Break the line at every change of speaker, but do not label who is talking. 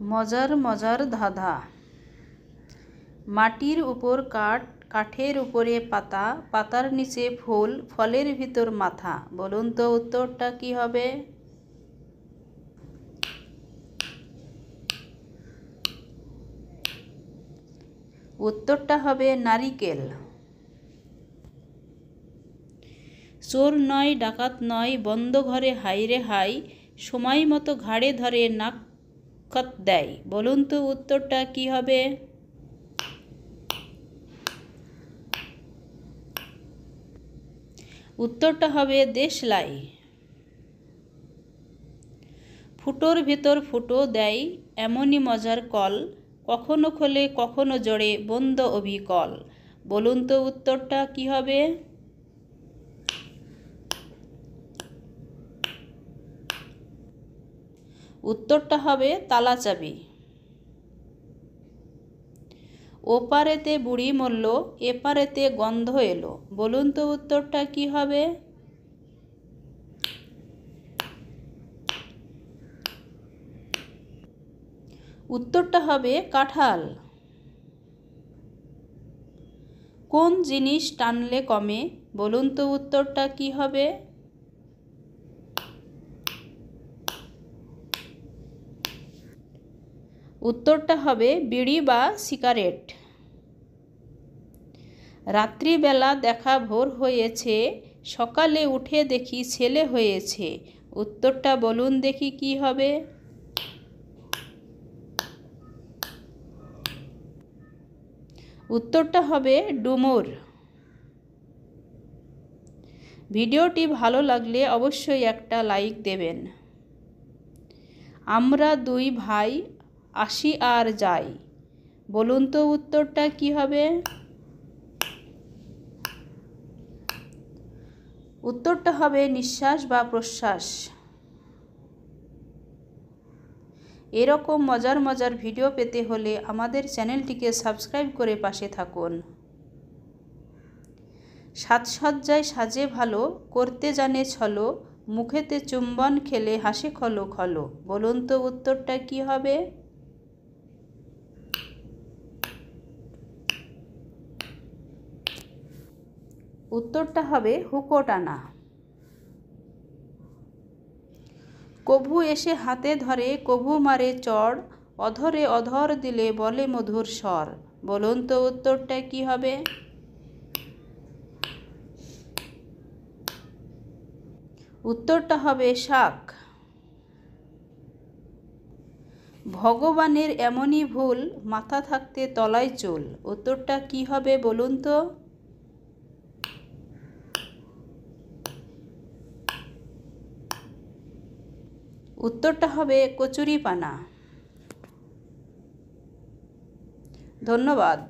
মজার মজার ধাঁধা। মাটির উপর কাঠ, কাঠের উপরে পাতা, পাতার নিচে ফুল, ফলের ভিতর মাথা। বলুন তো উত্তরটা কি হবে? উত্তরটা হবে নারিকেল। চোর নয়, ডাকাত নয়, বন্ধ ঘরে হাইরে হাই, সময় মতো ঘাড়ে ধরে নাক কাত দেয়। বলুন তো উত্তরটা কি হবে? উত্তরটা হবে দেশলাই। ফুটোর ভেতর ফুটো দেয় এমনই মজার কল, কখনো খোলে কখনো জোড়ে বন্ধ অবিকল। বলুন তো উত্তরটা কি হবে? উত্তরটা হবে তালা চাবি। ওপারেতে বুড়ি মরল, এপারেতে গন্ধ এলো। বলুন তো উত্তরটা কি হবে? উত্তরটা হবে কাঁঠাল। কোন জিনিস টানলে কমে? বলুন তো উত্তরটা কি হবে? উত্তরটা হবে বিড়ি বা সিগারেট। রাত্রিবেলা দেখা ভোর হয়েছে, সকালে উঠে দেখি ছেলে হয়েছে। উত্তরটা বলুন দেখি কি হবে? উত্তরটা হবে ডুমুর। ভিডিওটি ভালো লাগলে অবশ্যই একটা লাইক দেবেন। আমরা দুই ভাই আসি আর যাই। বলুন তো উত্তরটা কি হবে? উত্তরটা হবে নিঃশ্বাস বা প্রশ্বাস। এরকম মজার মজার ভিডিও পেতে হলে আমাদের চ্যানেলটিকে সাবস্ক্রাইব করে পাশে থাকুন। সাজসজ্জায় সাজে ভালো, করতে জানে ছলো, মুখেতে চুম্বন খেলে হাসে খলো খলো। বলুন তো উত্তরটা কি হবে? উত্তরটা হবে হুঁকো টানা। কভু এসে হাতে ধরে, কভু মারে চড়, অধরে অধর দিলে বলে মধুর স্বর। বলুন তো উত্তরটা কি হবে? উত্তরটা হবে শাক। ভগবানের এমনই ভুল, মাথা থাকতে তলায় চুল। উত্তরটা কি হবে বলুন তো? উত্তরটা হবে কচুরিপানা। ধন্যবাদ।